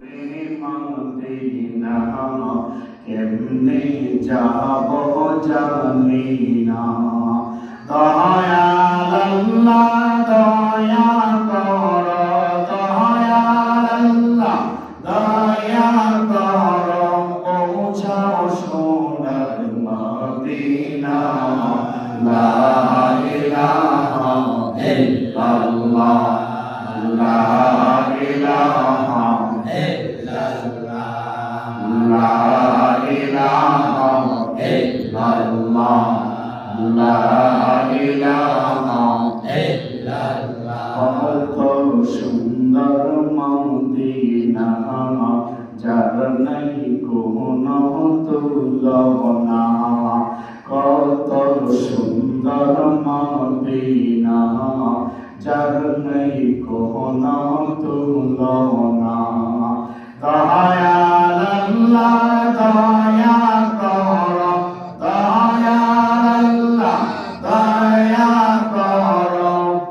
Medina কেমনে যাব জানি না। দয়াল আল্লাহ দয়া কর, দয়াল আল্লাহ দয়া কর, পৌঁছাও সোনার মদিনা। লা ইলাহা ইল্লাল্লাহ, লা ইলাহা লা ইলাহা ইল্লাল্লাহ, লা ইলাহা ইল্লাল্লাহ। কত সুন্দর মদিনা, যার নাই কোনো তুলনা। কত সুন্দর মদিনা, যার নাই কোনো তুলনা। দয়াল আল্লাহ দয়া কর, দয়াল আল্লাহ দয়া কর,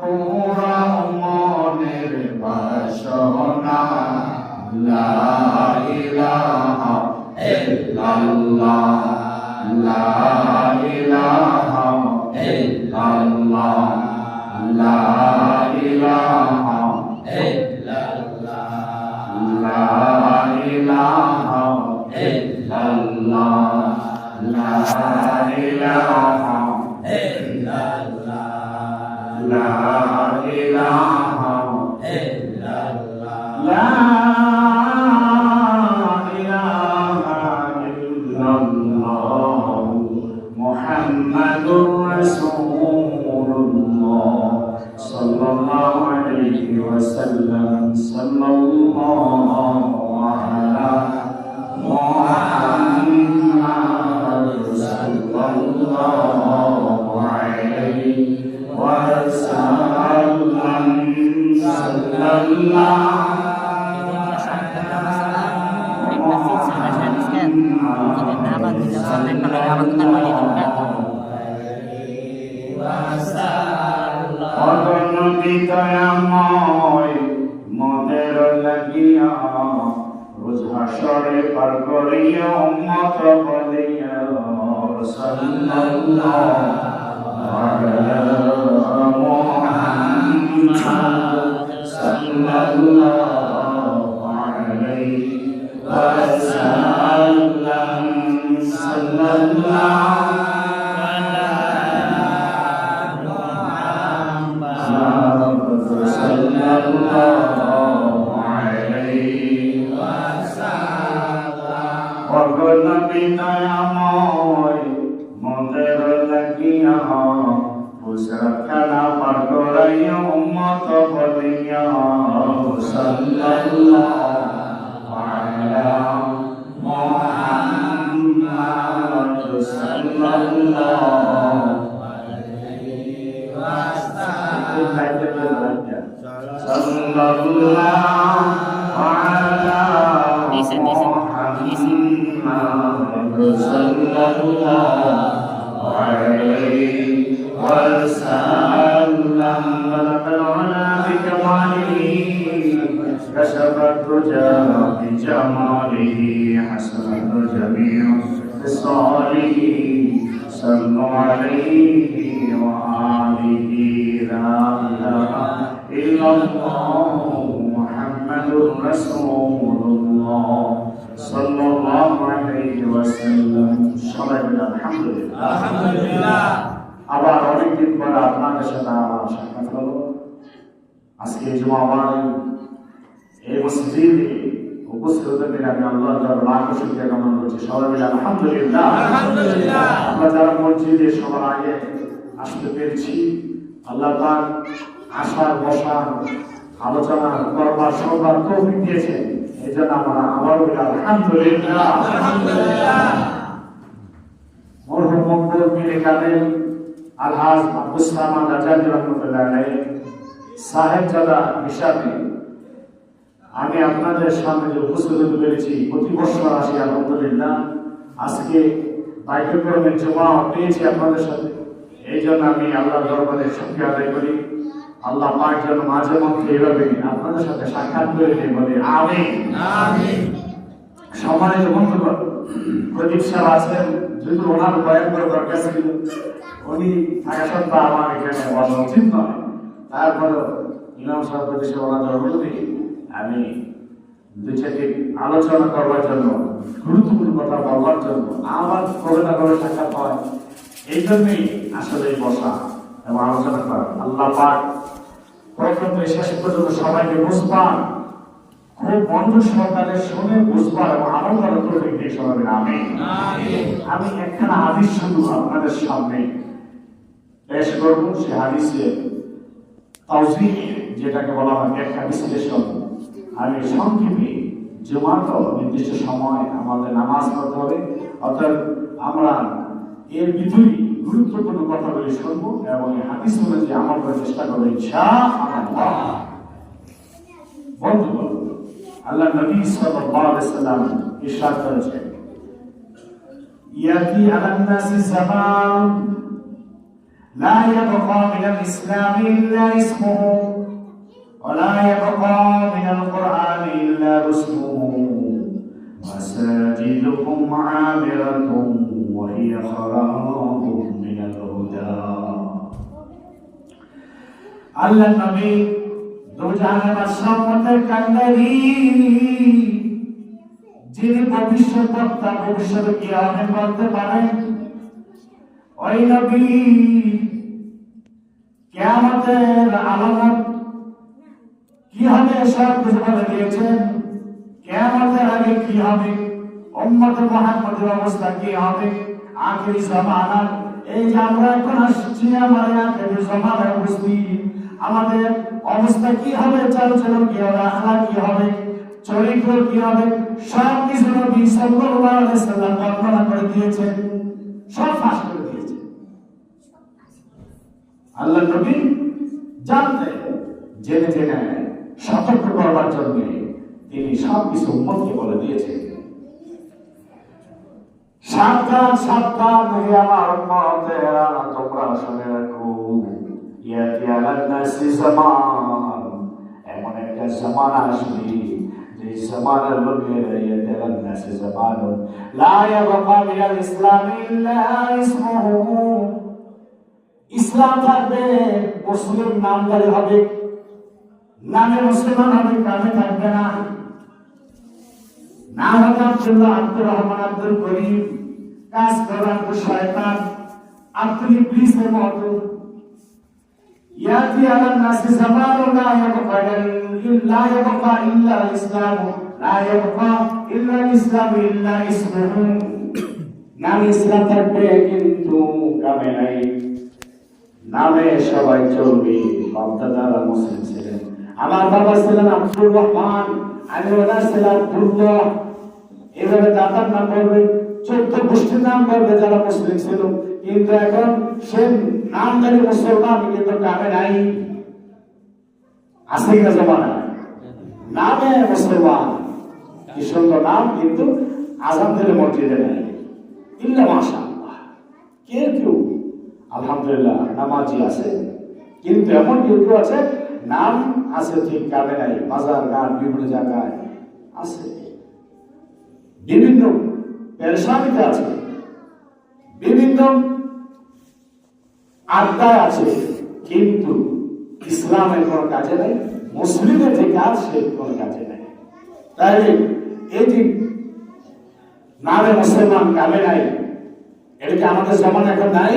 পুরা মনের বাসনা। লা ইলাহা ইল্লাল্লাহ, লা ইলাহা ইল্লাল্লাহ, লা ইলাহা ইল্লাল্লাহ, লা ইলাহা ইল্লাল্লাহ, লা ইলাহা ইল্লাল্লাহ, লা ইলাহা ইল্লাল্লাহ, লা ইলাহা ইল্লাল্লাহ, মুহাম্মাদুর রাসূলুল্লাহ সাল্লাল্লাহু আলাইহি ওয়াসাল্লাম। সাল্লাল্লাহু আলা মুহাম্মাদ সাল্লাল্লাহু আলাইহি ওয়াসাল্লাম। সাল্লাল্লাহু দয়াময় মনের লাগিয়া রোজ হাসরে পার করিয়া উম্মত বলিয়া। সাল্লাল্লাহু আলা মুহাম্মাদ সাল্লাল্লাহু আলাইহি ওয়াসাল্লাম। সাল্লাল্লাহু দয়াময় মনের লাগিয়া খেলা পার করাইয়া উম্মত বলিয়া। সাল্লাল্লাহু আলা মুহাম্মাদ সাল্লাল্লাহু আলাইহি ওয়াসাল্লাম। সাল্লাল্লাহু আলা sallallahu alaihi wasallam. Balagha bi kamalihi, kashafa tuja bi jamalihi, hasanatu jami'u bisalihi. Sallu alaihi wa alihi, la ilaha illallah, Muhammadur Rasulullah সাল্লাল্লাহু আলাইহি ওয়াসাল্লাম। সবাই বলে আলহামদুলিল্লাহ। আলহামদুলিল্লাহ। আবার অনেকদিন পরে আপনাদের সাথে আমার সাক্ষাৎ হলো। আজকে জুমাবার এই মসজিদে উপস্থিত হতে আমি আল্লাহর দরবারে লাখ শুকরিয়া জ্ঞাপন করছি। সবাই বলে আলহামদুলিল্লাহ। আলহামদুলিল্লাহ। আমরা যারা মসজিদে সবার আগে আসতে পেরেছি, আল্লাহ পাক আসার বসার আলোচনা করবার সবার তৌফিক দিয়েছেন। এজন্য আমরা আবার বলি আলহামদুলিল্লাহ। আলহামদুলিল্লাহ। মরহুম মকবুল মীর কাদের আলহাজ আব্দুস সামাদ আজাদি রাহমাতুল্লাহ আলাইহি সাহেবজাদা হিসাবে আমি আপনাদের সামনে যে উপস্থিত হতে পেরেছি, প্রতি বছর আসি আলহামদুলিল্লাহ। আজকে পাঠ্যক্রমের জমা পেয়েছি আপনাদের সাথে, এই জন্য আমি আল্লাহর দরবারে শুকরিয়া আদায় করি। আল্লাহ পাক যেন মাঝে মধ্যে এভাবে আপনাদের সাথে সাক্ষাৎ করে দিয়ে বলে আমিন। সম্মানিত বন্ধুগণ, প্রদীপ সাহেব আছেন, যদি ওনার বয়ান করে দরকার ছিল, উনি থাকা সত্ত্বেও আমার এখানে বলা উচিত নয়। তারপরে ইমাম সাহেব প্রতি ওনাদের অনুরোধে আমি দুই চারটি আলোচনা করবার জন্য, গুরুত্বপূর্ণ কথা বলবার জন্য আবার করে না করে সাক্ষাৎ হয়, এই জন্যই আসলে বসা এবং আলোচনা করা। আল্লাহ পাক প্রথম থেকে শেষ পর্যন্ত সবাইকে বুঝবার, খুব মনোযোগ সহকারে শুনে বুঝবার এবং আমল করার তৌফিক দিয়ে শোনাবেন আমিন। আমি একখানা হাদিস শুধু আপনাদের সামনে পেশ করব। সে হাদিসে তাওজীহ, যেটাকে বলা হয় ব্যাখ্যা বিশ্লেষণ। আমি সংক্ষেপে জুমার নির্দিষ্ট সময় আমাদের নামাজ পড়তে হবে, অর্থাৎ আমরা এর ভিতরে গুরুত্বপূর্ণ কথাগুলি শুনবো এবং এই হাদিস অনুযায়ী আমল করার চেষ্টা করবো ইনশাআল্লাহ। বন্ধুগণ, আল্লাহ নবী সাল্লাল্লাহু আলাইহি ওয়াসাল্লাম ইরশাদ করেছেন, ইয়াতি আলান নাসি জামান লা ইয়াবকা মিনাল ইসলামি ইল্লা ইসমুহু ওয়া লা ইয়াবকা মিনাল কুরআনি ইল্লা রুসুমুহু মাসাজিদুহুম আমিরাতুন ওয়া হিয়া খারাবুম মিনাল হুদা। আল্লাহ নবী দুজাহানের বাদশাহ উম্মতের কান্ডারি, যিনি ভবিষ্যৎ বক্তা, ভবিষ্যতে কি হবে বলতে পারেন, ওই নবী কিয়ামতের আলামত কি হবে সব কিছু বলে দিয়েছেন। কিয়ামতের আগে কি হবে, উম্মত মুহাম্মদের অবস্থা কি হবে, আখিরি জামানার এই যে আমরা এখন আসছি, আমার আখিরি জামানায় উপস্থিত, আমাদের অবস্থা কি হবে, চালচলন কি হবে, আখলাক কি হবে, চরিত্র কি হবে, সব কিছু নবী সাল্লাল্লাহু আলাইহি ওয়াসাল্লাম বর্ণনা করে দিয়েছেন, সব ফাঁস করে দিয়েছেন। আল্লাহ নবী জানতেন, জেনে জেনে সতর্ক করবার জন্য তিনি সব কিছু উম্মতকে বলে দিয়েছেন, সাবধান সাবধান হে আমার উম্মতেরা, তোমরা শুনে রাখো, ইয়াতি আলান নাসি জামান, এমন একটা জামানা আসবে যে জামানার লোকেরা, ইয়াতি আলান নাসি জামান লা ইয়াবকা মিনাল ইসলামি ইল্লা ইসমুহু, ইসলাম থাকবে, মুসলিম নামদারি হবে, নামে মুসলমান হবে, কামে থাকবে না। নাম হবে আব্দুল্লাহ, আব্দুর রহমান, আব্দুল করিম, কাজ করা আব্দুল শয়তান, আব্দুল ইবলিসের মতো। ইয়াতি আলান নাসি জামানুন লা ইয়াবকা ইল্লা ইসলাম, লা ইয়াবকা ইল্লা ইসলাম ইল্লা ইসমুহু, নামে ইসলাম থাকবে কিন্তু কামে নাই। নামে সবাই চলবে, বাপ-দাদারা মুসলিম ছিলেন, আমার বাবা ছিলেন আব্দুর রহমান, আমি ওনার ছিলাম আব্দুল্লাহ, এভাবে দাদার নাম বলবে, 14 গোষ্ঠীর নাম বলবে যারা মুসলিম ছিল, কিন্তু এখন সে নামদারি মুসলমান কিন্তু কামে নাই। আছে কিনা জমানা, নামে মুসলমান, কি সুন্দর নাম, কিন্তু আযান দিলে মসজিদে নাই। ইল্লা মাশাআল্লাহ, কেউ আলহামদুলিল্লাহ নামাজি আছে, কিন্তু এমন কেউ আছে নাম আছে ঠিক কামে নাই, বাজার ঘাট বিভিন্ন জায়গায় আছে, বিভিন্ন পেরেশানিতে আছে, বিভিন্ন আড্ডায় আছে, কিন্তু ইসলামের কোন কাজে নাই, মুসলিমের যে কাজ সে কোন কাজে নাই। তাই এই যে নামে মুসলমান কামে নাই, এটা কি আমাদের জামানা এখন নাই?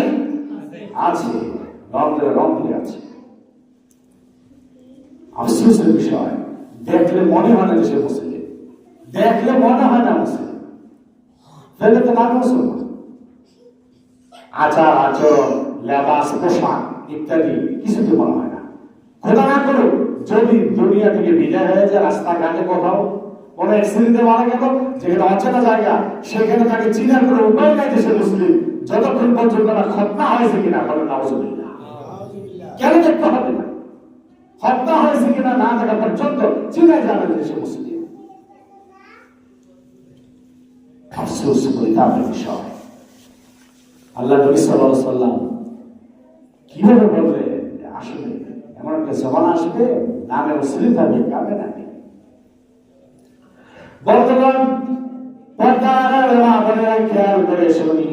আছে, রং দিয়ে আছে। আফসোসের বিষয়, দেখলে মনে হয় না যে সে মুসলিম, দেখলে মনে হয় না মুসলিম, তাহলে তো নাম মুসলমান। আচার আচরণ, লেবাস, পোশাক ইত্যাদি কিছুতে মনে হয় না। খোদা না করুক যদি দুনিয়া থেকে বিদায় হয়ে যায়, রাস্তাঘাটে কোথাও কোনো অ্যাক্সিডেন্টে মারা গেল, যেখানে অচেনা জায়গা, সেখানে তাকে চিনার কোনো উপায় নাই যে সে মুসলিম, যতক্ষণ পর্যন্ত না খতনা হয়েছে কিনা, বলে নাউজুবিল্লাহ, কেন দেখতে হবে না, খতনা হয়েছে কিনা না দেখা পর্যন্ত চিনাই যাবে যে সে মুসলিম। আফসোস পরিতাপের বিষয়, আল্লাহ নবী সাল্লাল্লাহু আলাইহি ওয়াসাল্লাম কিভাবে বললেন, আসলে এমন একটা করতে সমান আসবে, নামে মুসলিম থাকবে, কামে নাকি। বর্তমান পর্দার মা বোনেরা খেয়াল করে শুনি,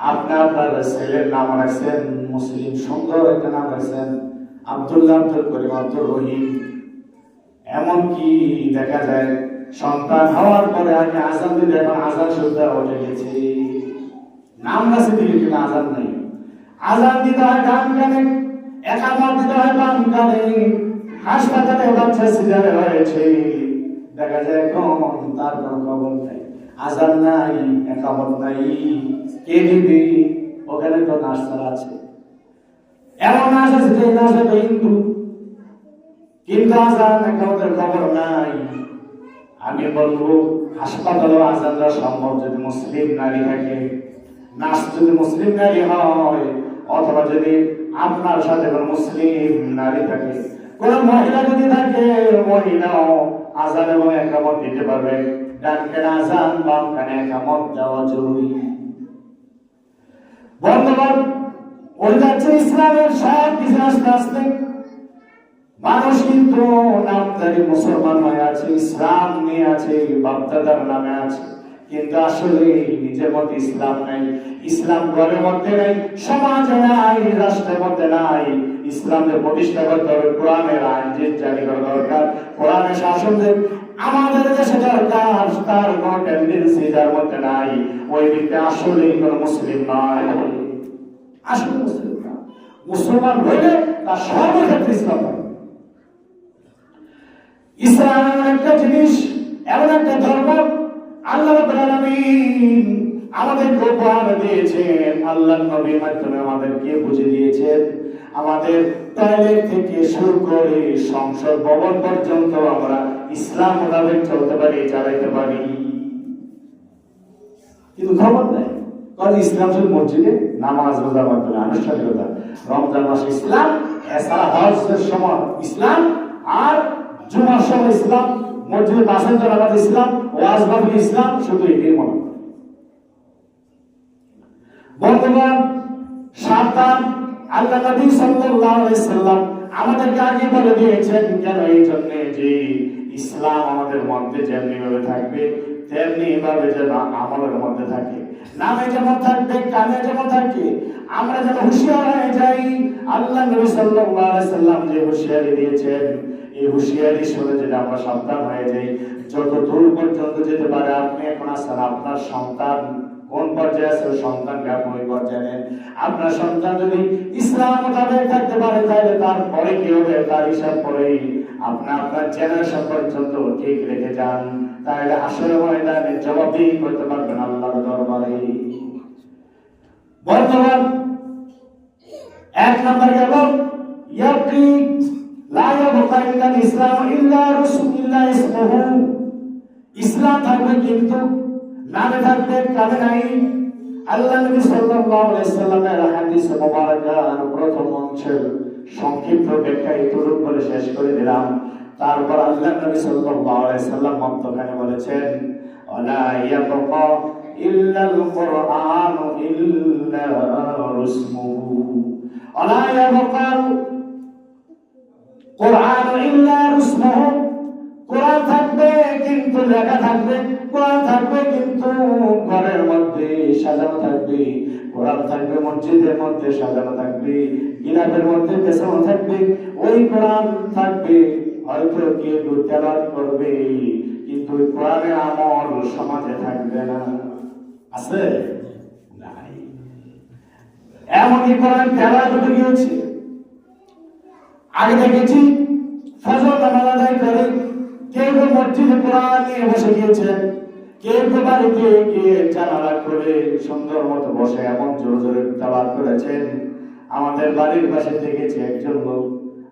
আপনার ছেলের নাম রাখছেন মুসলিম, সুন্দর একটা নাম রাখছেন আব্দুল্লাহ, আব্দুল করিম, আব্দুল রহিম। এমনকি দেখা যায় সন্তান হওয়ার পরে আগে আজান দিলে এখন আজান সুদ্ধা উঠে গেছে, নাম রাখছে দিলে কিন্তু আজান নাই। আজান দিতে হয় ডান কানে, একামত দিতে হয় বাম কানে। হাসপাতালে বাচ্চা সিজারে হয়েছে, দেখা যায় এখন তার কোনো খবর নাই, আজান নাই, একামত নাই, কে দিবি? ওখানে তো নার্সার আছে, এমন নার্স আছে যে নার্স হিন্দু, কিন্তু আজান একামতের খবর নাই। আমি বলবো হাসপাতালে আজান দেওয়া সম্ভব যদি মুসলিম নারী থাকে, নার্স যদি মুসলিম নারী হয়, অথবা যদি আপনার সাথে কোনো মুসলিম নারী থাকে, কোন মহিলা যদি থাকে, মহিলাও আজান এবং একামত দিতে পারবে। ডান কানে আজান, বাম কানে একামত দেওয়া জরুরি। বর্তমান ওই যাচ্ছে ইসলামের সব কিছু আস্তে আস্তে মানুষ কিন্তু নামধারী মুসলমান হয়ে আছে, ইসলাম নিয়ে আছে, বাপদাদার নামে আছে, কিন্তু আসলে নিজের মধ্যে ইসলাম নাই। ইসলাম ঘরের মধ্যে নাই, সমাজে নাই, রাষ্ট্রের মধ্যে নাই। ইসলামের প্রতিষ্ঠা করতে হবে, কোরআনের আইন জারি করা দরকার, কোরআনের শাসন আমাদের দেশে দরকার। তার কোন টেন্ডেন্সি যার মধ্যে নাই, ওই ব্যক্তি আসলে কোন মুসলিম নয়, আসলে মুসলিম না। মুসলমান হইলে তার সর্বক্ষেত্রে ইসলাম হবে। ইসলাম এমন একটা জিনিস, এমন একটা ধর্ম, আল্লাহ রাব্বুল আলামিন আমাদেরকে উপহার দিয়েছেন, আল্লাহর নবীর মাধ্যমে আমাদেরকে বুঝিয়ে দিয়েছেন। আমাদের টয়লেট থেকে শুরু করে সংসদ ভবন পর্যন্ত আমরা ইসলাম মোতাবেক চলতে পারি, চালাইতে পারি, কিন্তু খবর নেই। কারণ ইসলাম শুধু মসজিদে নামাজ রোজার মাধ্যমে আনুষ্ঠানিকতা, রমজান মাসে ইসলাম, এছাড়া হজের সময় ইসলাম, আর জুমার সময় ইসলাম, মসজিদে পাঁচের নামাজ ইসলাম, ওয়াজ মাহফিল ইসলাম, শুধু এটাই মনে হয়। বর্তমান সাবধান, আল্লাহ নবী সাল্লাল্লাহু আলাইহি সাল্লাম আমাদেরকে আগে বলে দিয়েছেন, কেন? এই জন্য যে ইসলাম আমাদের মধ্যে যেমনি ভাবে থাকবে, তেমনি ভাবে যেন আমলের মধ্যে থাকে, নামে যেমন থাকবে, কামে যেমন থাকে, আমরা যেন হুঁশিয়ার হয়ে যাই। আল্লাহ নবী সাল্লাল্লাহু আলাইহি সাল্লাম যে হুঁশিয়ারি দিয়েছেন, এই হুঁশিয়ারি শুনে যদি আমরা সাবধান হয়ে যাই, যত দূর পর্যন্ত যেতে পারে। আপনি এখন আছেন, আপনার সন্তান কোন পর্যায়ে আছে, সন্তানকে আপনি ওই পর্যায়ে নেন। আপনার সন্তান যদি ইসলাম মোতাবেক থাকতে পারে, তাহলে তারপরে কি হবে তার হিসাব করেই আপনার জেনারেশন পর্যন্ত ঠিক রেখে যান, তাহলে আসলে ময়দানে জবাবদিহি করতে পারবেন আল্লাহর দরবারে। বর্তমান এক নম্বর গেল ইয়াবকি লা ইয়াবকা ইল্লাল ইসলাম ইল্লা রাসূলুল্লাহ ইসমুহু, ইসলাম থাকবে কিন্তু নামে থাকবে, কামে নাই। আল্লাহ নবী সাল্লাল্লাহু আলাইহি সাল্লামের হাদিস মুবারাকার প্রথম অংশের সংক্ষিপ্ত ব্যাখ্যা এতটুকু বলে শেষ করে দিলাম। তারপর আল্লাহ নবী সাল্লাল্লাহু আলাইহি সাল্লাম মধ্যখানে বলেছেন, ওয়ালা ইয়াবকা ইল্লাল কুরআন ইল্লা রাসমুহু, ওয়ালা ইয়াবকা কুরআন ইল্লা রাসমুহু, কোরআন থাকবে কিন্তু লেখা থাকবে, কোরআন থাকবে কিন্তু ঘরের মধ্যে সাজানো থাকবে, কোরআন থাকবে মসজিদের মধ্যে সাজানো থাকবে, গিলাফের মধ্যে পেছানো থাকবে, ওই কোরআন থাকবে, হয়তো কেউ তেলাওয়াত করবে, কিন্তু ওই কোরআনের আমল সমাজে থাকবে না। আছে নাই? এমনকি কোরআন তেলাওয়াত হতে গিয়েছে, আগে দেখেছি ফজর নামাজ আদায় করে কেউ মসজিদে কোরআন নিয়ে বসে গিয়েছেন, কেউ বাড়িতে গিয়ে জানালা করে সুন্দর মতো বসে এমন জোরে জোরে তেলাওয়াত করেছেন। আমাদের বাড়ির পাশে দেখেছি একজন লোক,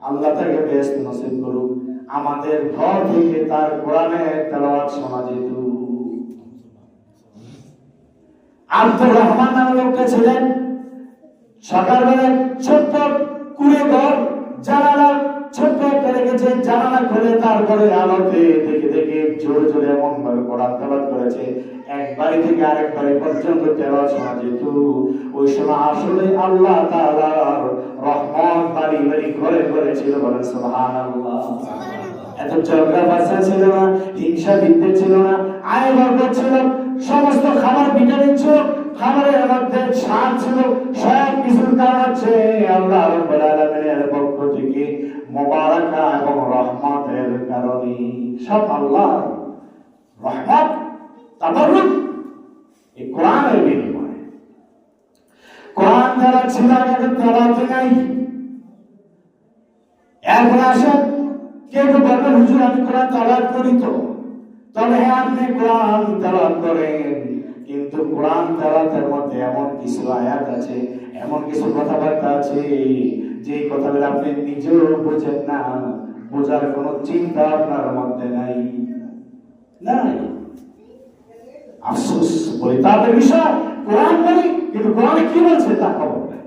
আল্লাহ তাকে বেহেশত নসিব করুক, আমাদের ঘর থেকে তার কোরআনের তেলাওয়াত শোনা যেত। আব্দুর রহমান নামে লোকটা ছিলেন, সকালবেলা ছোট্ট কুড়ে ঘর, জানালা ছোট্ট একটা রেখেছে, জানালা খুলে তারপরে আলোতে দেখে দেখে জোরে জোরে এমন ভাবে কোরআন তেলাওয়াত করেছে, এক বাড়ি থেকে আরেক বাড়ি পর্যন্ত তেলাওয়াত শোনা যেত। ওই সময় আসলে আল্লাহ তাআলার রহমত বাড়ি বাড়ি ঘরে ঘরে ছিল। বলেন সুবহানাল্লাহ। এত ঝগড়া বাসা ছিল না, হিংসা বিদ্বেষ ছিল না, আয় বরকত ছিল, সমস্ত খাবার ভিটামিন ছিল, খাবারের মধ্যে স্বাদ ছিল, সব কিছুর কারণ হচ্ছে আল্লাহ রাব্বুল আলামিনের পক্ষ থেকে মুবারাকা এবং রহমতের কারণে। সব আল্লাহ রহমত তাবাররুক এই কোরআনের বিনিময়ে। কোরআন যারা ছিল আগে তেলাওয়াত নাই। এরপর আসেন কেউ বলবেন হুজুর আমি কোরআন তেলাওয়াত করি তো, তবে হ্যাঁ আপনি কোরআন তেলাওয়াত করেন, কিন্তু কোরআন তেলাওয়াতের মধ্যে এমন কিছু আয়াত আছে, এমন কিছু কথাবার্তা আছে যে কথাগুলো আপনি নিজেও বোঝেন না, বোঝার কোনো চিন্তা আপনার মধ্যে নাই। আফসোস বলি তাদের বিষয়, কোরআন বলি কিন্তু কোরআনে কি বলছে তা খবর নাই।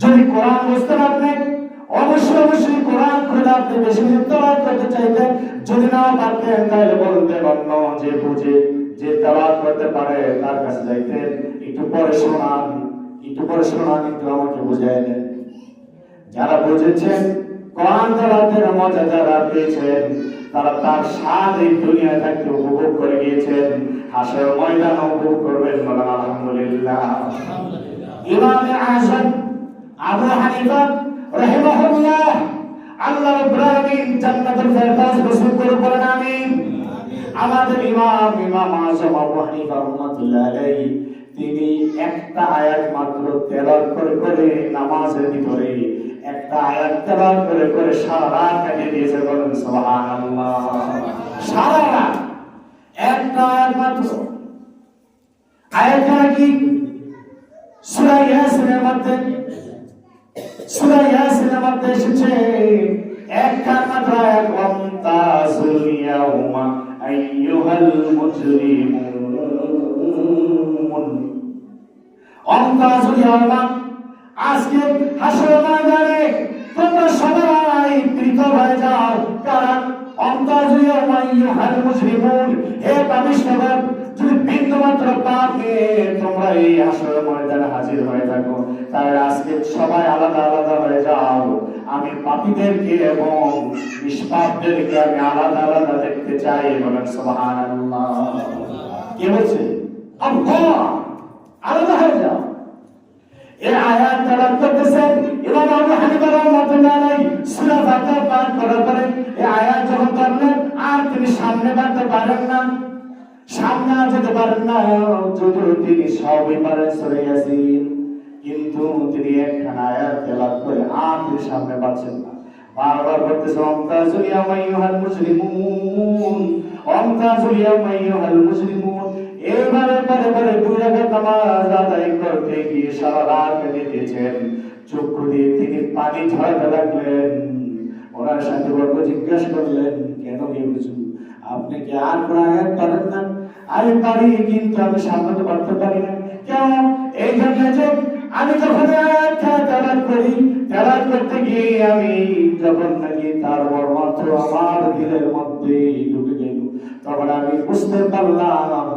যদি কোরআন বুঝতে পারতেন অবশ্যই অবশ্যই কোরআন খুলে আপনি বেশি তেলাওয়াত করতে চাইতেন। যদি না পারতেন তাহলে বলতেন অন্য যে বুঝে যে তেলাওয়াত করতে পারে তার কাছে যাইতেন, একটু পরে শোনান, একটু পরে শোনান, একটু আমাকে বুঝাই দেন। যারা বুঝেছেন কোরআন তেলাওয়াতের মজা যারা পেয়েছেন তারা তার স্বাদ এই দুনিয়ায় থাকতে উপভোগ করে গিয়েছেন, হাসরের ময়দান উপভোগ করবেন। বলেন আলহামদুলিল্লাহ। ইমাম আযম আবু হানিফা রাহিমাহুল্লাহ আল্লাহ রাব্বুল আলামিন জান্নাতুল ফেরদাউস নসিব করে বলেন আমিন। আমাদের ইমাম আযম আবু হানিফা রাহমাতুল্লাহ আলাইহি তিনি একটা আয়াত মাত্র তেলাওয়াত করে করে নামাজের ভিতরে একটা আয়াত তেলাওয়াত করে করে সারা রাত কাটিয়ে দিয়েছে। বলেন সুবহানাল্লাহ। সারা রাত একটা আয়াত মাত্র। আয়াতটা কি? সূরা ইয়াসিনের মধ্যে, সূরা ইয়াসিনের মধ্যে এসেছে একটা মাত্র আয়াত, ওয়ামতাজুল ইয়াউমা আইয়ুহাল মুজরিমুন। ওয়ামতাজুল ইয়াউমা, আজকে হাসরের ময়দানে তোমরা সবাই পৃথক হয়ে যাও। কারণ ওয়ামতাজুল ইয়াউমা আইয়ুহাল মুজরিমুন, হে পাপিষ্ঠরা, যদি বিন্দুমাত্র পাপ নিয়ে তোমরা এই হাসরের ময়দানে হাজির হয়ে থাকো তাহলে আজকে সবাই আলাদা আলাদা হয়ে যাও। আমি পাপীদেরকে এবং নিষ্পাপদেরকে আমি আলাদা আলাদা দেখতে চাই। বলেন সুবহানাল্লাহ। কে বলছে? আল্লাহ। আলাদা হয়ে যাও। এই আয়াত তেলাওয়াত করতেছেন ইমাম আবু হানিফা রাহমাতুল্লাহ আলাইহি। সূরা ফাতিহা পাঠ করার পরে এই আয়াত যখন পড়লেন আর তিনি সামনে বাড়তে পারেন না, সামনে যেতে পারেন না, যদিও তিনি সবই পারেন সূরা ইয়াসিন, কিন্তু তিনি একখানা আয়াত তেলাওয়াত করে আর তিনি সামনে পাচ্ছেন না। বারবার বলতেছে ওয়ামতাজুল ইয়াউমা আইয়ুহাল মুজরিমুন, ওয়ামতাজুল ইয়াউমা আইয়ুহাল মুজরিমুন। এবারে বারে বারে দুই রাকাত নামাজ আদায় করতে গিয়ে সারা রাত কেটে দিয়েছেন। চক্ষু দিয়ে তিনি পানি ঝরাতে লাগলেন। ওনার সাথে বর্গ জিজ্ঞাসা করলেন, কেন হে হুজুর আপনি কি আর কোন আয়াত পারেন না? আমি পারি কিন্তু আমি সামনে পড়তে পারি না। কেন? এই জন্য যে আমি যখন আয়াত তেলাওয়াত করি, তেলাওয়াত করতে গিয়ে আমি যখন নাকি তার মর্মার্থ আমার দিলের মধ্যে ঢুকে গেল, তখন আমি বুঝতে পারলাম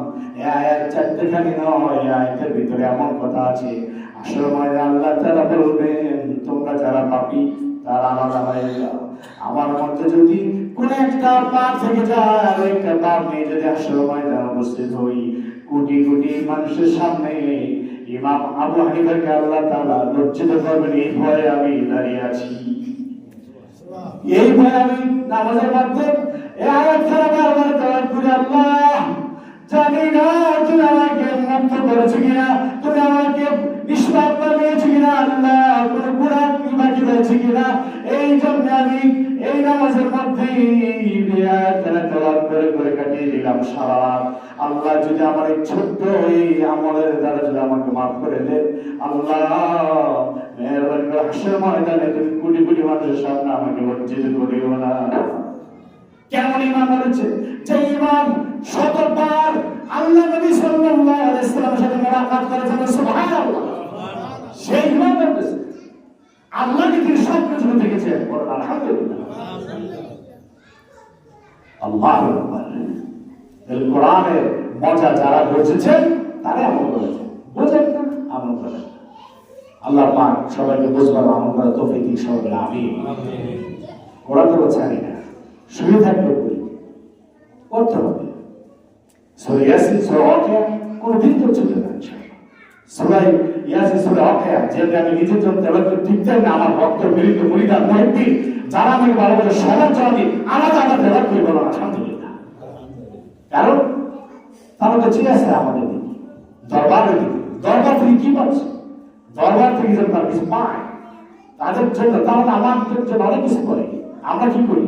এই আয়াত চারটেখানি নয়, এই আয়াতের ভিতরে এমন কথা আছে। আসলে আল্লাহ তাআলা বলবেন তোমরা যারা পাপী তারা আলাদা হয়ে যাও। আমার মধ্যে যদি কোন একটা পাপ থেকে যায় আর একটা পাপ নিয়ে যদি আসলে ময়দানে উপস্থিত হই, কোটি কোটি মানুষের সামনে ইমাম আবু হানিফাকে আল্লাহ তাআলা লজ্জিত করবেন, এই ভয়ে আমি দাঁড়িয়ে আছি। এই ভয়ে আমি নামাজের মধ্যে এই আয়াত ছাড়া বারবার তেলাওয়াত করি, আল্লাহ জানি না তুমি আমাকে মুক্ত করেছো কিনা, তুমি আমাকে নিষ্পাপ বানিয়েছো কিনা, আল্লাহ কোন গুনাহ কি বাকি রয়েছে কিনা। এই জন্য আমি এই নামাজের মধ্যে তেলাওয়াত করে করে কাটিয়ে দিলাম সারা রাত। আল্লাহ যদি আমার এই ছোট্ট এই আমলের দ্বারা যদি আমাকে মাফ করে দেন, আল্লাহ মেহেরবানি করে হাসরের ময়দানে তুমি কোটি কোটি মানুষের সামনে আমাকে লজ্জিত করিও না। কেমন ইমাম বলেছে যে ইমাম শতবার আল্লাহ নবী সাল্লাল্লাহু আলাইহি ওয়াসাল্লামের সাথে মুলাকাত করেছেন। সুবহানাল্লাহ। সেই ইমাম বলেছে আল্লাহকে তিনি সব কিছু দেখেছেন। আলহামদুলিল্লাহ। আল্লাহু আকবার। এই কোরআনের মজা যারা বুঝেছেন তারাই আমল করেছেন, বুঝেন না আমল করেন। আল্লাহ পাক সবাইকে বুঝবার আমল করার তৌফিক দিন সবাই, আমিন। কোরআন তো ছাড়ি না, শুয়ে থাকলে করি, করতে হবে। সূরা ইয়াসিন, সূরা ওয়াকিয়া কোনদিন তো চলবে না ইনশাআল্লাহ। সূরা ইয়াসিন, সূরা ওয়াকিয়া যেটা আমি নিজের জন্য তেলাওয়াত করতে ঠিক চাই না, আমার ভক্ত বিরিত মুরিদার মুহিদ্দিন যারা আমাকে ভালোবাসে সবার জন্য আমি আলাদা আলাদা তেলাওয়াত করি, বলো আলহামদুলিল্লাহ। কারণ তারা তো ঠিক আছে আমাদের দিকে, দরবারের দিকে। দরবার থেকে কি পাচ্ছে? দরবার থেকে যেন তার কিছু পায় তাদের জন্য, তাহলে আমাদের জন্য অনেক কিছু করে। আমরা কি করি?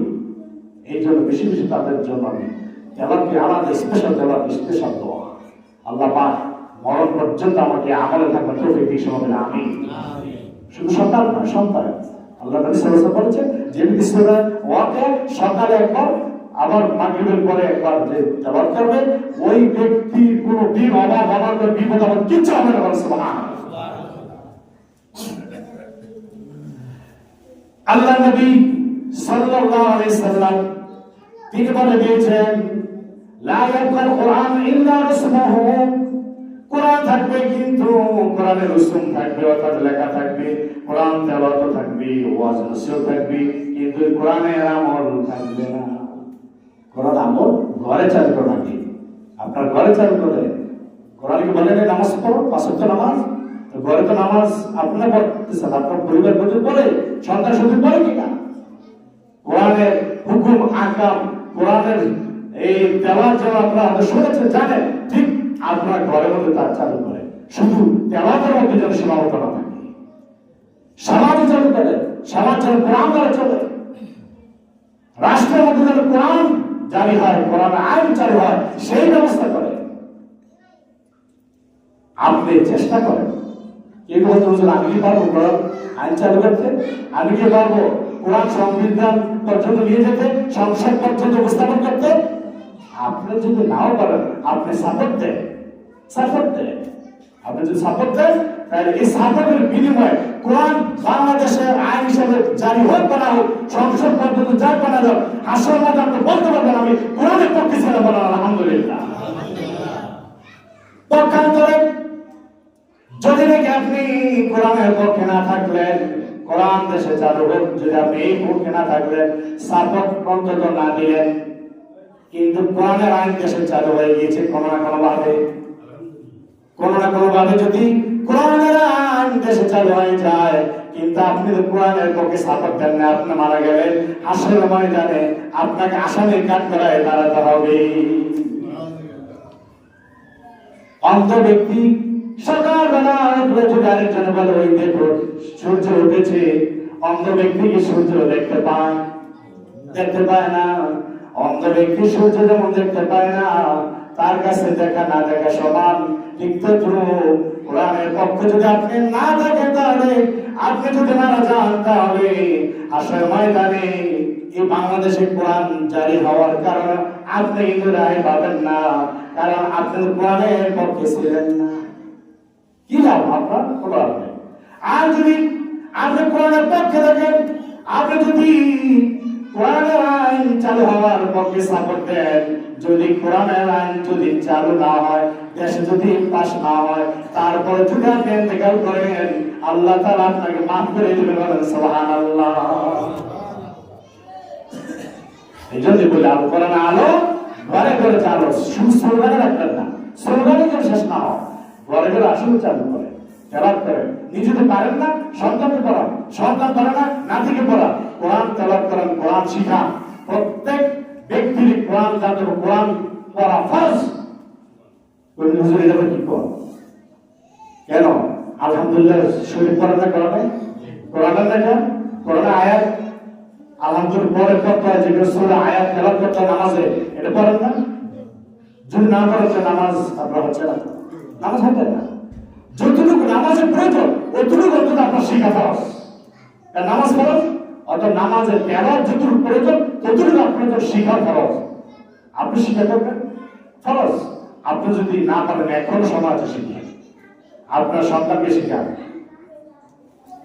এই জন্য বেশি বেশি তাদের জন্য আমি তেলাওয়াতকে আলাদা স্পেশাল তেলাওয়াত, স্পেশাল দোয়া। আল্লাহ পাক মরণ পর্যন্ত আমাকে আমলে থাকবার তৌফিক দিন সবাই, আমিন। শুধু সন্তান না, সন্তান। আল্লাহ নবী সাল্লাল্লাহু আলাইহি ওয়াসাল্লাম বলেছেন যে ব্যক্তি সূরা ওয়াকিয়া সকালে একবার আবার মাগরিবের পরে একবার যে তেলাওয়াত করবে, ওই ব্যক্তির কোনো দিন অভাব অনাটন বিপদ আপদ কিচ্ছু হবে না। সুবহানাল্লাহ। আল্লাহ নবী সাল্লাল্লাহু আলাইহি সাল্লাম তিনি বলে দিয়েছেন, লা ইয়াবকাল কুরআন ইল্লা রুসুমুহু। কোরআন থাকবে কিন্তু কোরআনের রসুম থাকবে, অর্থাৎ লেখা থাকবে, কোরআন তেলাওয়াত থাকবে, ওয়াজ নসিহত থাকবে, কিন্তু কোরআনের আমল থাকবে না। কোরআন আমল ঘরে চালু করে রাখি, আপনার ঘরে চালু করে। কোরআনকে বলেন নামাজ পড়ো, ৫ ওয়াক্ত নামাজ। তো ঘরে তো নামাজ আপনারা পড়তেছেন, আপনার পরিবার পর্যন্ত পড়ে, সন্তান সন্তান পড়ে কিনা? কোরআনের হুকুম আহকাম, কোরআনের এই তেলাওয়াত যা আপনারা শুনেছেন জানেন, ঠিক আপনার ঘরের মধ্যে তার চালু করে। শুধু তেলাওয়াতের মধ্যে যেন সীমাবদ্ধ না থাকে, সমাজে চালু করে, সমাজ যেন কোরআন দ্বারা চলে। রাষ্ট্রের মধ্যে যেন কোরআন জারি হয়, কোরআন আইন চালু হয়, সেই ব্যবস্থা করে। আপনি চেষ্টা করেন। কেউ বলতে বলছেন আমি কি পারবো কোরআন আইন চালু করতে? আমি কি পারবো কোরআন সংবিধান পর্যন্ত নিয়ে যেতে, সংসদ পর্যন্ত উপস্থাপন করতে? আপনি যদি নাও পারেন, আপনি সাপোর্ট দেন, সাপোর্ট দেন। আপনি যদি সাপোর্ট দেন, তাহলে এই সাপোর্টের বিনিময়ে কোরআন বাংলাদেশের আইন হিসেবে জারি হোক বা না হোক, সংসদ পর্যন্ত যাই বানা যাক, আসল মতো আপনি বলতে পারবেন আমি কোরআনের পক্ষে ছিলাম, বলেন আলহামদুলিল্লাহ। পক্ষান্তরে যদি নাকি আপনি কোরআনের পক্ষে না থাকলেন, কোরআন দেশে চালু হোক, যদি আপনি এই পক্ষে না থাকলেন, সাপোর্ট অন্তত না দিলেন, কিন্তু কোরআনের আইন দেশে চালু হয়ে গিয়েছে কোনো না কোনো ভাবে যদি কোরআনের আইন দেশে চালু হয়ে যায়, কিন্তু আপনি তো কোরআনের পক্ষে সাপোর্ট দেন না, আপনি মারা গেলেন, আসলে ময়দানে আপনাকে আসামির কাঠ করায় দাঁড়াতে হবে। অন্ধ ব্যক্তি সকালবেলা যদি আরেকজনে বলে ওই দেখো সূর্য উঠেছে, অন্ধ ব্যক্তি কি সূর্য দেখতে পায়? দেখতে পায় না। অন্ধ ব্যক্তি সূর্য যেমন দেখতে পায় না, তার কাছে দেখা না দেখা সমান। ঠিক তো কোরআনের পক্ষে যদি আপনি না থাকেন, তাহলে আপনি যদি মারা যান, তাহলে আসলে ময়দানে এই বাংলাদেশে কোরআন জারি হওয়ার কারণে আপনি কিন্তু রায় পাবেন না, কারণ আপনি কোরআনের পক্ষে ছিলেন না। কি লাভ আপনার? কোনো লাভ নেই। আর যদি আপনি কোরআনের পক্ষে থাকেন, আপনি যদি কোরআনের আইন চালু হওয়ার পক্ষে সাপোর্ট দেন, যদি কোরআনের আইন যদি চালু না হয়, দেশে যদি পাস না হয়, তারপরে যদি আপনি ইন্তেকাল করেন, আল্লাহ তাআলা আপনাকে মাফ করে দিবেন, বলেন সুবহানাল্লাহ। এই জন্য বলি আল কোরআন আলো ঘরে ঘরে চালো, শুধু স্লোগানে রাখবেন না, স্লোগানে কেউ শেষ না হয়, ঘরে ঘরে আসলে চালু করে, তেলাওয়াত করেন। নিজে পারেন না, সন্তানকে পড়ান, সন্তান পারে না, নাতিকে পড়ান, কোরআন তেলাওয়াত করেন, কোরআন শিখান। প্রত্যেক ব্যক্তির কোরআন জানতে হবে, কোরআন পড়া ফরজ। হুজুর এটা কি কর? কেন? আলহামদুলিল্লাহ শরীফ পড়া না, কোরআনে কোরআনের লেখা, কোরআনের আয়াত আলহামদুলিল্লাহ পরে পড়তে হয়, যেগুলো সূরা আয়াত তেলাওয়াত করতে হয় নামাজে, এটা পড়েন না? যদি না পড়েন নামাজ আপনার হচ্ছে না, নামাজ হবে না। যতটুকু নামাজের প্রয়োজন অতটুকু অন্তত আপনার শিখা ফরজ। নামাজ ফরজ, অর্থাৎ নামাজের তেলাওয়াত যতটুকু প্রয়োজন ততটুকু আপনার শিখা ফরজ। আপনি শিখা করবেন ফরজ। আপনি যদি না পারেন, এখনো সময় আছে, শিখেন, আপনার সন্তানকে শিখান।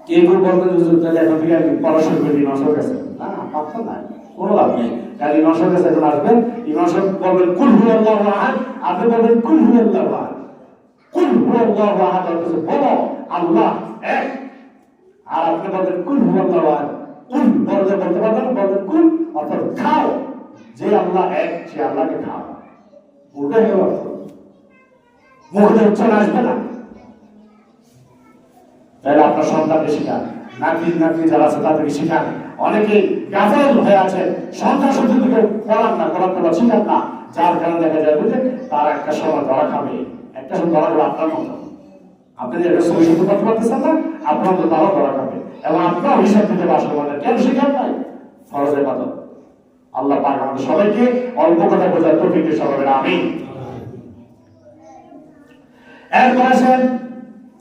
কেউ বলবেন এখন থেকে আমি পড়াশোনা করি, নষ্ট গেছে না, পারতেন না, কোনো লাভ নেই। কাল ইমাম সাহেবের কাছে যখন আসবেন, ইমাম সাহেব বলবেন কুল হুয়াল্লাহু আহাদ, আপনি বলবেন কুল হুয়াল্লাহু আহাদ। কুল হুয়াল্লাহু আহাদ অর্থ বলো আল্লাহ এক, আর আপনি বলবেন কুল হুয়াল্লাহু আহাদ। কুল বলতে পারবেন, বলবেন কুল অর্থাৎ খাও, যে আল্লাহ এক সে আল্লাহকে খাও, ওটাই অর্থ। মুখে উচ্চারণ আসবে না। তাহলে আপনার সন্তানকে শিখান, নাতি যারা আছে তাদেরকে শিখান। অনেকেই গাফেল হয়ে আছে, সন্তান সন্ততিকে পড়ান না, শিখান না, যার কারণে দেখা যাবে যে তার একটা সময় ধরা খাবে, একটা সময় ধরা খাবে আপনার মতো। আপনি যে একটা সহি শুদ্ধ করতে পারতেছেন না, আপনার মতো তারাও ধরা খাবে, এবং আপনার হিসাব দিতে পারছেন না। কেন শিখান নাই? ফরজের কথা। আল্লাহ পাক আমাদের সবাইকে অল্প কথা বোঝার তৌফিক দিন সবাই, আমিন। এরপর আসেন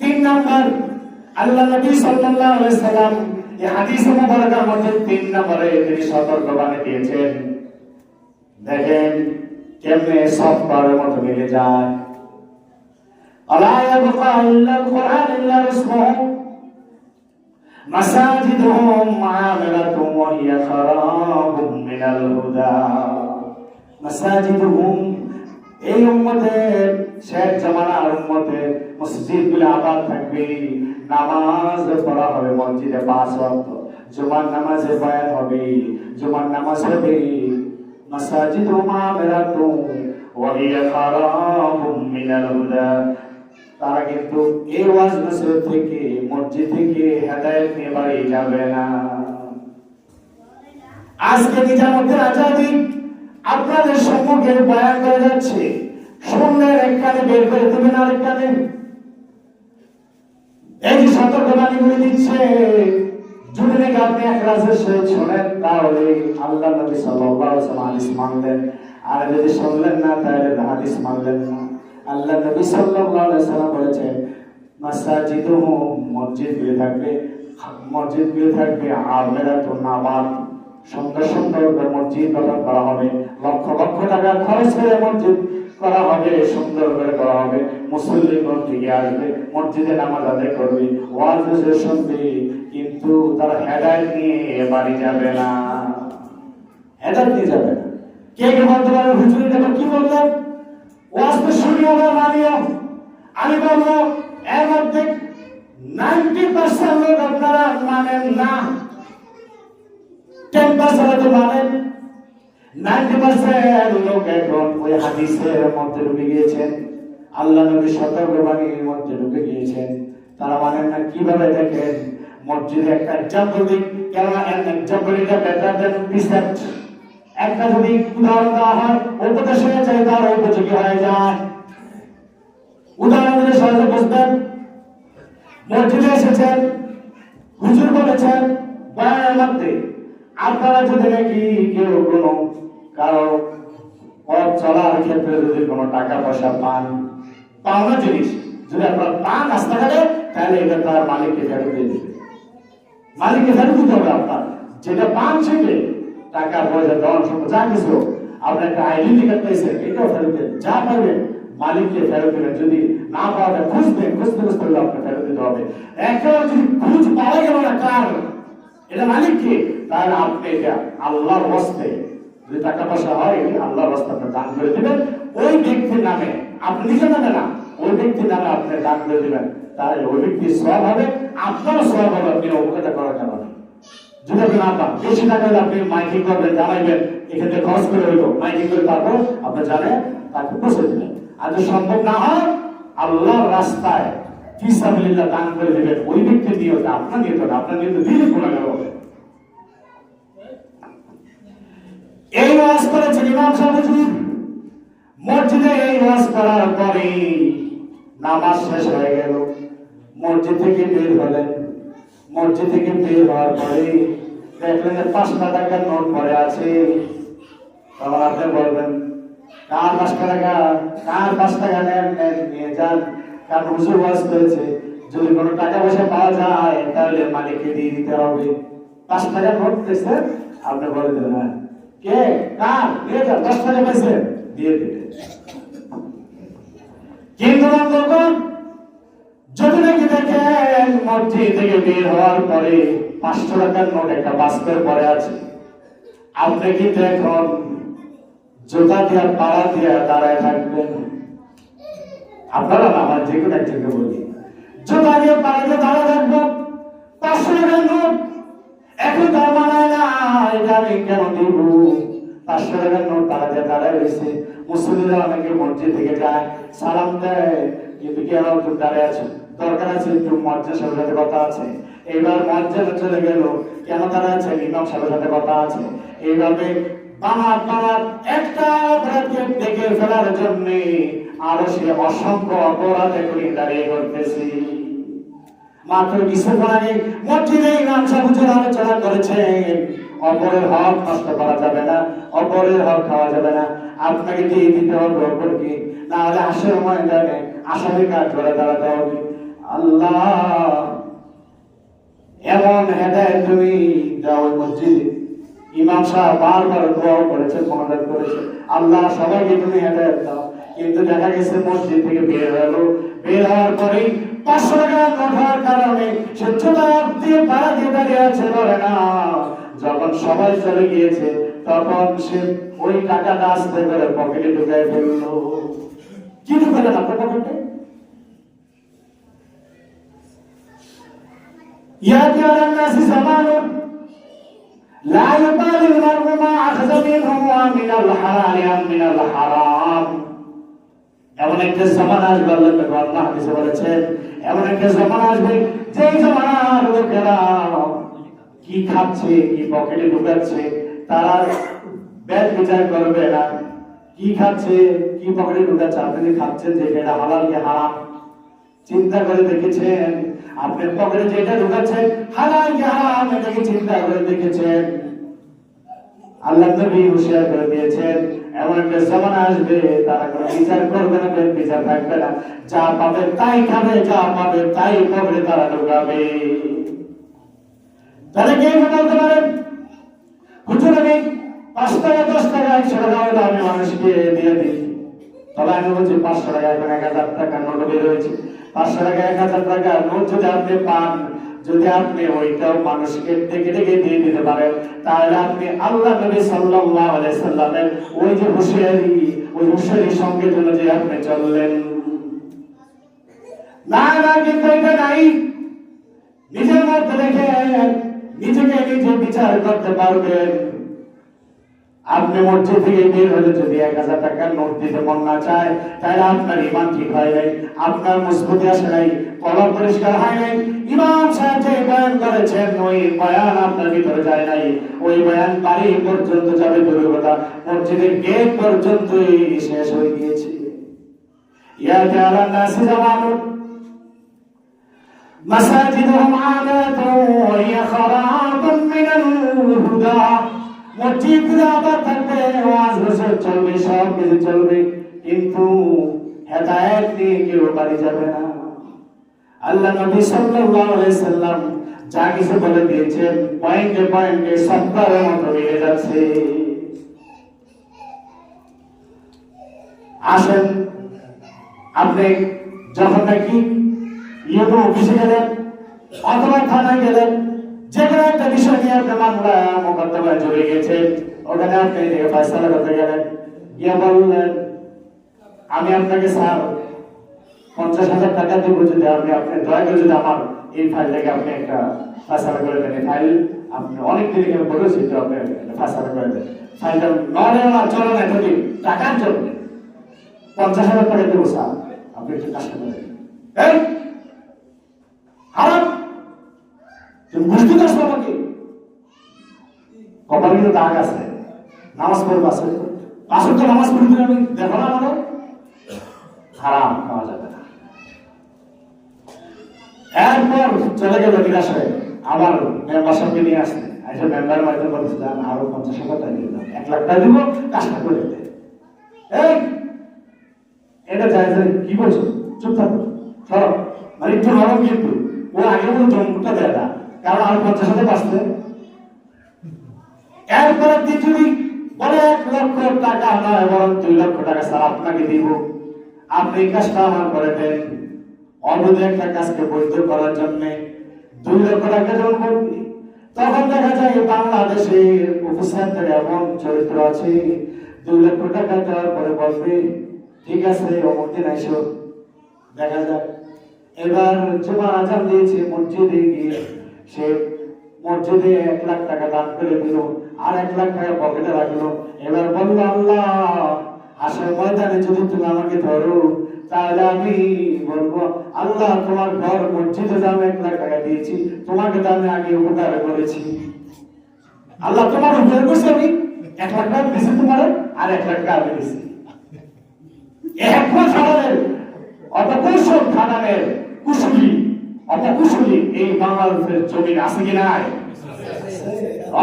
3 নাম্বার, আল্লাহ নবী সাল্লাল্লাহু আলাইহি সাল্লাম এই হাদিসে মুবারাকার মধ্যে 3 নম্বরে তিনি সতর্কবাণী দিয়েছেন। দেখেন কেমনে সব পারের মতো মিলে যায়। আলা ইয়াবকা ইল্লাল কুরআন ইল্লা ইসমুহু মাসাজিদুহুম মুআমিরাতুন ওয়া হিয়া খারাবুম মিনাল হুদা। মাসাজিদুহুম, এই উম্মতের শেষ জামানার উম্মতের মসজিদগুলো আবাদ থাকবে, নামাজ পড়া হবে মসজিদে 5 ওয়াক্ত, জুমার নামাজে বয়ান হবে, জুমার নামাজ হবে। মাসাজিদুহুম মুআমিরাতুন ওয়া হিয়া খারাবুম মিনাল হুদা। তারা কিন্তু এই ওয়াজ নসিহত থেকে, মসজিদ থেকে হেদায়েত নিয়ে বাড়ি যাবে না। আজকে নিজামুদ্দিন আজাদি আপনাদের সম্মুখে বয়ান করে যাচ্ছে, শুনলেন এক কানে, বের করে দেবেন আরেক কানে। এই যে সতর্কবাণীগুলি দিচ্ছে, যদি নাকি আপনি এক রাজের সহিত শোনেন তাহলে আল্লাহ নবী সাল্লাল্লাহু আলাইহি ওয়াসাল্লাম হাদিস মানলেন, আর যদি শুনলেন না তাহলে হাদিস মানলেন না। আল্লাহ নবী সাল্লাল্লাহু আলাইহি ওয়াসাল্লাম বলেছেন মাসাজিদুহুম, মসজিদগুলি থাকবে, মসজিদগুলি থাকবে আমিরাতুন নাবাত, সুন্দর সুন্দর মসজিদ গঠন করা হবে, লক্ষ লক্ষ টাকা খরচ করে মসজিদ করা হবে, সুন্দর করে করা হবে। মুসল্লি মসজিদে আসবে, মসজিদে নামাজ আদায় করবে, ওয়াজ শুনবে, কিন্তু তারা হেদায়েত নিয়ে বাড়ি যাবে না, হেদায়েত নিয়ে যাবে না। কে কে বলতে পারে হুজুর এটা কি বললেন? ওয়াজ তো শুনিও না, মানিও। আমি বলবো এর মধ্যে 90% লোক আপনারা মানেন না, 10% তো মানেন। 90% লোক এখন ওই হাদিসের মধ্যে ঢুকে গিয়েছেন, আল্লাহ নবীর সতর্কবাণীর মধ্যে ঢুকে গিয়েছেন, তারা মানেন না। কিভাবে দেখেন মসজিদে একটা এক্সাম্পল দিই, কেন এক্সাম্পল এটা বেটার দেন প্রিসেপ্ট। একটা যদি উদাহরণ দেওয়া হয়, উপদেশ হয়ে যায়, তার উপযোগী হয়ে যায়। উদাহরণ দিলে সহজে বুঝবেন। মসজিদে এসেছেন, হুজুর বলেছেন বয়ানের মধ্যে, আপনারা যদি নাকি কেউ কোনো কারো পথ চলার ক্ষেত্রে যদি কোনো টাকা পয়সা পান, পাওনা জিনিস যদি আপনারা পান রাস্তাঘাটে, তাহলে এটা তার মালিককে ফেরত দিয়ে দেবে। মালিককে ফেরত দিতে হবে। আপনার যেটা পান সেটা টাকা পয়সা ধন সম্পদ যা কিছু, আপনার একটা আইডেন্টি কার্ড পেয়েছেন, এটাও ফেরত দেবেন। যা পাবেন মালিককে ফেরত দেবেন। যদি না পাওয়া যায় খুঁজতে হলে আপনার ফেরত দিতে হবে। একেবারে যদি খুঁজ পাওয়া গেল না কার এটা মালিককে, তাহলে আপনি এটা আল্লাহর ওয়াস্তে, যদি টাকা পয়সা হয় আল্লাহর ওয়াস্তে আপনি দান করে দিবেন। ওই ব্যক্তির নামে, আপনি নিজে নামে না, ওই ব্যক্তির নামে আপনি দান করে দিবেন, তাহলে ওই ব্যক্তির সওয়াব হবে, আপনারও সওয়াব হবে। আপনি উপকারটা করার কারণে যদি আপনি না পান, বেশি টাকা হলে আপনি মাইকিং করবেন, জানাইবেন, এক্ষেত্রে খরচ করে হইল, মাইকিং করে তারপর আপনি জানেন তাকে পৌঁছে দিবেন। আর যদি সম্ভব না হয় আল্লাহর রাস্তায় ফিসাবিলিল্লাহ দান করে দিবেন। ওই ব্যক্তির নিয়ত, আপনার নিয়ত না, আপনার নিয়ত দিলে গুনাহগার হবে। এই ওয়াজ করেছেন ইমাম সাহেব, মসজিদে এই ওয়াজ করার পরে নামাজ শেষ হয়ে গেল, মসজিদ থেকে বের হলেন। মসজিদ থেকে বের হওয়ার পরে দেখলেন 5 টাকার নোট পড়ে আছে। তখন আপনি বলবেন কার 5 টাকা, কার 5 টাকা নেন, নিয়ে যান, কারণ হুজুর ওয়াজ করেছে যদি কোনো টাকা পয়সা পাওয়া যায় তাহলে মালিককে দিয়ে দিতে হবে। 5 টাকার নোট পেয়েছে, আপনি বলে দেবেন হ্যাঁ কে কার, নিয়ে যান, 10 টাকা পেয়েছে দিয়ে দিবে। কিন্তু যদি নাকি দেখেন মসজিদ থেকে বের হওয়ার পরে 500 টাকার নোট একটা বাস্কের পরে আছে, আপনি কিন্তু এখন জোতা দিয়া পাড়া দিয়া দাঁড়ায় থাকবেন? আপনারা না, আমার যে কোনো একজনকে বলি, জোতা দিয়ে পাড়া দিয়ে দাঁড়ায় থাকবো। 500 টাকার নোট এখন তার মানায় না, এটা আমি কেন দিব? 500 টাকার নোট পাড়া দিয়ে দাঁড়ায় রয়েছে। মুসলিমরা অনেকে মসজিদ থেকে যায়, সালাম দেয়, কিন্তু কেন তুমি দাঁড়িয়ে আছো? দরকার আছে একটু মসজিদের সাথে কথা আছে। এইবার মসজিদে চলে গেল, কেন দাঁড়ায় আছে? ইমাম সাহেবের সাথে কথা আছে। এইভাবে বানার একটা অপরাধকে দেখে ফেলার জন্য আরো সে অসংখ্য অপরাধ এখনই দাঁড়িয়ে করতেছি। মাত্র কিছুক্ষণ আগে মসজিদে ইমাম সাহেব আলোচনা করেছেন, অপরের হক নষ্ট করা যাবে না, অপরের হক খাওয়া যাবে না, আপনাকে দিয়ে দিতে হবে অপরকে, না হলে আসল ময়দানে আসামি কাজ করে দাঁড়াতে হবে। আল্লাহ এমন হেদায়েত তুমি দাও মসজিদে। ইমাম সাহেব বারবার দোয়া করেছে, মনোনয়ন করেছে, আল্লাহ সবাইকে তুমি হেদায়েত দাও। কিন্তু দেখা গেছে মসজিদ থেকে বের হলো, বের হওয়ার পরেই 500 টাকা নোট হওয়ার কারণে সে জোতা দিয়ে পাড়া দিয়ে দাঁড়িয়ে আছে, বলে না। যখন সবাই চলে গিয়েছে তখন সে ওই টাকাটা আস্তে করে পকেটে ঢুকায় ফেললো। কি ঢুকালেন আপনার পকেটে? ইয়াতি আলান নাসি জামানুন লা ইউবালিল মারউ মা আখাযা মিনহু মিনাল হালাল আম মিনাল হারাম। এমন একটা জামানা আসবে, আল্লাহ হাদিসে বলেছেন, এমন একটা জামানা আসবে যে জামানার লোকেরা কি খাচ্ছে, কি পকেটে ঢুকাচ্ছে, তারা ব্যাট বিচার করবে না। কি খাচ্ছে, কি পকেটে ঢুকাচ্ছে, আপনি খাচ্ছেন যে এটা হালাল কি হারাম চিন্তা করে দেখেছেন? আপনার পকেটে যেটা ঢুকাচ্ছেন হালাল কি হারাম এটা কি চিন্তা করে দেখেছেন? আল্লাহ নবী হুঁশিয়ার করে দিয়েছেন, এমন একটা জামানা আসবে তারা কোনো বিচার করবে না, বিচার থাকবে না, যা পাবে তাই খাবে, যা পাবে তাই পকেটে তারা ঢুকাবে। তাহলে কে বলতে পারেন হুজুর আমি 5 টাকা 10 টাকা 100 টাকা হলে আমি মানুষকে দিয়ে দিই? তবে আমি বলছি 500 টাকা এখন 1000 টাকা নোট বের হয়েছে। 500 টাকা 1000 টাকা নোট যদি আপনি পান, যদি আপনি ওইটাও মানুষকে ডেকে ডেকে দিয়ে দিতে পারেন, তাহলে আপনি আল্লাহ নবী সাল্লাল্লাহু আলাইহি সাল্লামের ওই যে হুঁশিয়ারি, ওই হুঁশিয়ারির সঙ্গে যে আপনি চললেন। না না, কিন্তু এটা নাই। নিজের মধ্যে রেখে নিজেকে নিজে বিচার করতে পারবেন। আপনি মসজিদ থেকে বের হলে যদি 1000 টাকার নোট দিতে মন না চায়, তাহলে আপনার ইমান ঠিক হয় নাই, আপনার মজবুতি আসে নাই, কলম পরিষ্কার হয় নাই। ইমাম সাহেব যে বয়ান করেছেন ওই বয়ান আপনার ভিতরে যায় নাই, ওই বয়ান বাড়ি পর্যন্ত যাবে, দূরের কথা মসজিদের গেট পর্যন্তই শেষ হয়ে গিয়েছে। ইয়াতি আলান নাসি জামানুন মাসাজিদুহুম আমাতুন ওয়া হিয়া খারাবুন মিনাল হুদা। মসজিদ আবার থাকবে, ওয়াজ নসিহত চলবে, সব কিছু চলবে, কিন্তু হেদায়েত নিয়ে কেউ বাড়ি যাবে না। আল্লাহ নবী সাল্লাল্লাহু আলাইহি সাল্লাম যা কিছু বলে দিয়েছেন পয়েন্টে পয়েন্টে সত্তার মতো মিলে যাচ্ছে। আসেন, আপনি যখন নাকি ইউনো অফিসে গেলেন অথবা থানায় গেলেন, যে কোনো একটা বিষয় নিয়ে আপনি মামলা মোকদ্দমায় জড়িয়ে গেছেন, ওখানে আপনি ফয়সালা করতে গেলেন, গিয়ে বললেন আমি আপনাকে স্যার 50,000 টাকা দেবো যদি আপনি দয়া করে যদি আমার এই ফাইলটাকে আপনি একটা ফয়সালা করে দেন। এই ফাইল আপনি অনেক দিন এখানে বলেছি তো আপনি ফয়সালা করে দেন। ফাইলটা নড়ে না, চলে না, যদি টাকার জন্য 50,000 টাকা দেবো স্যার, আপনি একটু কাজটা করে দেন। এই হারাম, তুমি বুঝতে পারছো আমাকে? কপালে কিন্তু দাগ আছে, নামাজ পড়বো আছে, 5 ওয়াক্ত নামাজ পড়তে আমি দেখো না আমাদের হারাম খাওয়া যাবে না। এরপর চলে গেল নিরাশায়, আবার মেম্বার সাহেবকে নিয়ে আসলেন, আইসা মেম্বারের মাধ্যমে বলছিলাম আরো 50,000 টাকা দিয়ে দাও, 1 লাখ টাকা দিব, কাজটা করে দে। এই এটা যায় কি বলছো? চুপ থাকো, সরো, মানে একটু নরম, কিন্তু ও আগে বলে জমটা দেয় না, কারণ আর 50,000 বাঁচতে। এরপরে যদি বলে 1 লক্ষ টাকা নয় বরং 2 লক্ষ টাকা স্যার আপনাকে দিব, আপনি এই কাজটা আমার করে দেন। অবৈধ একটা কাজকে বৈধ করার জন্য 2 লক্ষ টাকা যখন বলবি, তখন দেখা যায় বাংলাদেশের উপস্থাপনের এমন চরিত্র আছে, 2 লক্ষ টাকা দেওয়ার পরে বলবে ঠিক আছে অমুক দিন আইসো, দেখা যাক। এবার জুমার আজান দিয়েছে, মসজিদে গিয়ে সে মসজিদে 1 লাখ টাকা দান করে দিল, আর 1 লাখ টাকা পকেটে রাখলো। এবার বললো আল্লাহ আসল ময়দানে যদি তুমি আমাকে ধরো তাহলে আমি বলবো আল্লাহ তোমার ঘর মসজিদে দামে 1 লাখ টাকা দিয়েছি, তোমাকে দামে আগে উপকার করেছি, আল্লাহ তোমার উপকার করছি, আমি 1 লাখ টাকা দিয়েছি তোমার, আর 1 লাখ টাকা আমি দিয়েছি। এখন খাবারের অপকৌশল খানানের কুশলী অপকুশলী এই বাংলাদেশের জমিন আছে কি নাই?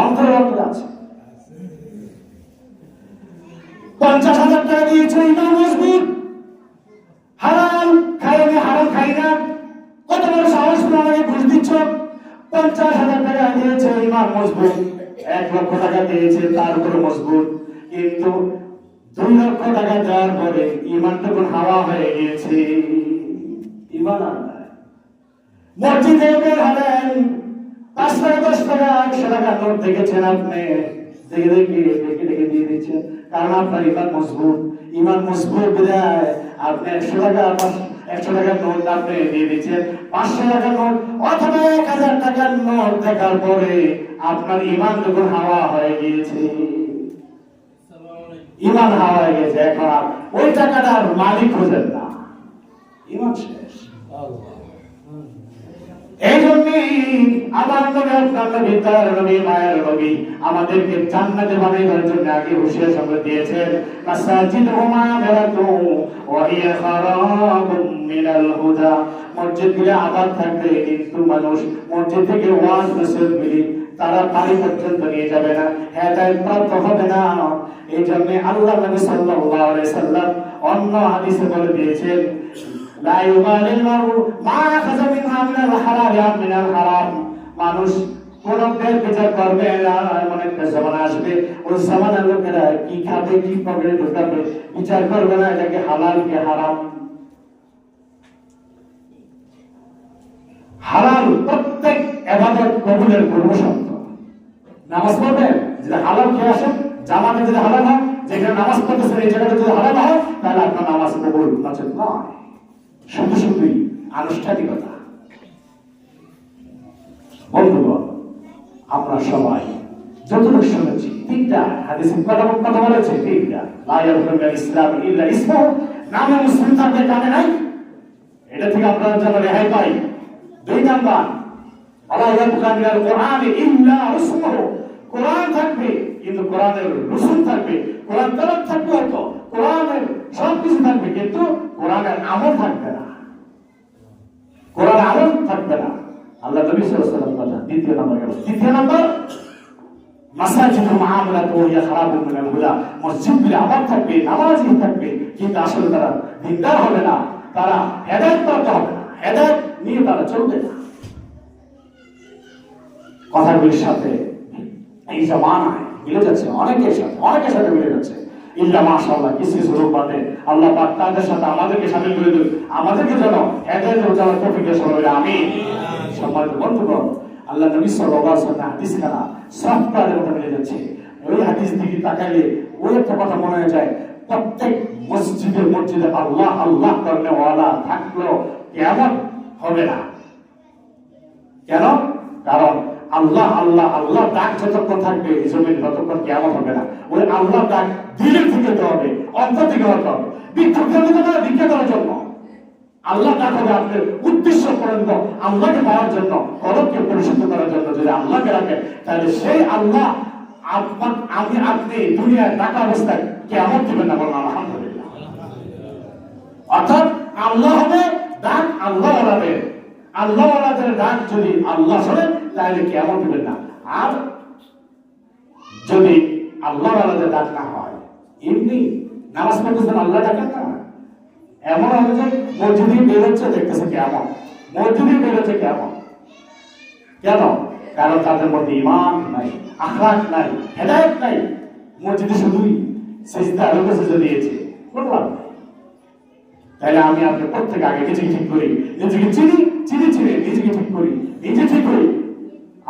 অন্তর আছে। 50,000 টাকা দিয়েছে ইমাম মজবুর, হারাম খাইনি, হারাম খাই না, কত বড় সাহস আমাকে ঘুষ দিচ্ছ। 50,000 টাকা দিয়েছে ইমাম মজবুর, 1 লক্ষ টাকা দিয়েছে তার উপরে মজবুর, কিন্তু 2 লক্ষ টাকা দেওয়ার পরে ইমান তখন হাওয়া হয়ে গিয়েছে। ইমান আল্লাহ মসজিদে বের হলেন, 5 টাকা 10 টাকা 100 টাকার নোট দেখেছেন আপনি, দেখে দিয়ে দিচ্ছেন, কারণ আপনার ইমান মজবুত। ইমান মজবুত বিধায় আপনি 100 টাকার নোট আপনি দিয়ে দিচ্ছেন। 500 টাকার নোট অথবা 1000 টাকার নোট দেখার পরে আপনার ইমান যখন হাওয়া হয়ে গিয়েছে, ইমান হাওয়া হয়ে গেছে, এখন ওই টাকাটার মালিক খোঁজেন না, ইমান শেষ। এই জন্যই আমার নবী, আপনার নবী, তার নবী, মায়ের নবী আমাদেরকে জান্নাতে বানাইবার জন্য আগে হুঁশিয়ার সঙ্গে দিয়েছেন, মাসাজিদুহুমা মা'রাতু ওয়া হিয়া খারাবুম মিনাল হুদা। মসজিদগুলো আবাদ থাকবে, কিন্তু মানুষ মসজিদ থেকে ওয়াজ নসিহতগুলি তারা বাড়ি পর্যন্ত নিয়ে যাবে না, হেদায়েত প্রাপ্ত হবে না। এই জন্য আল্লাহ নবী সাল্লাল্লাহু আলাইহি সাল্লাম অন্য হাদিসে বলে দিয়েছেন, লা ইউবালিল মারউ মা আখাযা মিনহা মিনাল হালাল আম মিনাল হারাম। মানুষ কোন বিচার করবে না, এমন একটা জামানা আসবে, ওই জামানার লোকেরা কি খাবে কি পকেটে ঢোকাবে বিচার করবে না, এটাকে হালাল কি হারাম। হালাল প্রত্যেক ইবাদত কবুলের পূর্ব শর্ত। নামাজ পড়বেন যদি হালাল খেয়ে আসেন, জামাতে যদি হালাল হয়, যেখানে নামাজ পড়তেছেন এই জায়গাটা যদি হালাল হয়, তাহলে আপনার নামাজ কবুল, নচেত নয়। শুধুই আনুষ্ঠানিকতা। বন্ধুগণ, আমরা সবাই যতটুকু শুনেছি 3টা হাদিসে কথা বলেছে, 3টা লা ইয়ারফুল ইসলাম ইল্লা ইসমু, নামে মুসলিম থাকবে কানে নাই, এটা থেকে আপনারা যেন রেহাই পাই। 2 নাম্বার আল্লাহ ইয়ারফুল মিনাল কোরআন ইল্লা রুসুলুহু, কোরআন থাকবে কিন্তু কোরআনের রসুল থাকবে, কোরআন তেলাওয়াত থাকবে, হয়তো কোরআনের সব কিছু থাকবে, কিন্তু কোরআনের আমল থাকবে না, কোরআনের আমল থাকবে না। আল্লাহ নবী সাল্লাল্লাহু আলাইহি ওয়াসাল্লাম কথা। 2 নাম্বার গেল। 3 নাম্বার মাসাজিদুল মুআমালাতু ওয়া হিয়া খারাবুম মিনাল হুদা, মসজিদগুলো আবাদ থাকবে, নামাজি থাকবে, কিন্তু আসলে তারা দিনদার হবে না, তারা হেদায়েত প্রাপ্ত হবে না, হেদায়েত নিয়ে তারা চলবে না। কথাগুলির সাথে এই জামানায় মিলে যাচ্ছে, অনেকের সাথে মিলে যাচ্ছে। ইল্লা মাশাআল্লাহ, কিছু লোক বাদে আল্লাহ পাক তাদের সাথে আমাদেরকে শামিল করে দেন, আমাদেরকে যেন হেদায়েতের যাওয়ার তৌফিক দান করুন, আমিন। সম্মানিত বন্ধুগণ, আল্লাহ নবী সাল্লাল্লাহু আলাইহি ওয়াসাল্লাম হাদিস খানা সফটওয়্যারের মতো মিলে যাচ্ছে। ওই হাদিস দিকে তাকাইলে ওই একটা কথা মনে হয়ে যায়, প্রত্যেক মসজিদে আল্লাহ আল্লাহ করনে ওয়ালা থাকলেও কেমন হবে না। কেন? কারণ আল্লাহ আল্লাহ আল্লাহ ডাক যতক্ষণ থাকবে এই জমিন ততক্ষণ কেমন হবে না। ওই আল্লাহ ডাক দিলের থেকে হতে হবে, অন্তর থেকে হতে হবে। ভিক্ষা করার জন্য আল্লাহ ডাক হবে আপনার উদ্দেশ্য পর্যন্ত, আল্লাহকে পাওয়ার জন্য, কলবকে পরিশুদ্ধ করার জন্য। যদি আল্লাহকে রাখেন তাহলে সেই আল্লাহ আপনি দুনিয়ায় টাকা অবস্থায় কেমন দিবেন না, বলুন আলহামদুলিল্লাহ। অর্থাৎ আল্লাহ হবে ডাক, আল্লাহ ওলাদের, আল্লাহ ওলাদের ডাক যদি আল্লাহ শোনেন তাহলে কেমন দিবেন না। আর যদি আল্লাহ ওলাদের ডাক না হয়, এমনি নামাজ পড়তেছেন আল্লাহ ডাকেন না, এমন হবে যে মসজিদে বেরোচ্ছে দেখতেছে কেমন, মসজিদে বেরোচ্ছে কেমন। কেন? কারণ তাদের মধ্যে ঈমান নাই, আখলাক নাই, হেদায়েত নাই। মসজিদে শুধুই সিজদা আর রুকু দিয়েছে, কোনো লাভ নেই। তাহলে আমি আপনি প্রত্যেক আগে নিজেকে ঠিক করি, নিজেকে চিনি নিজেকে ঠিক করি, নিজে ঠিক করি,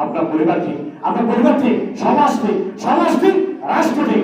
আপনার পরিবার ঠিক, আপনার পরিবার ঠিক, সমাজ ঠিক, সমাজ ঠিক, রাষ্ট্র ঠিক।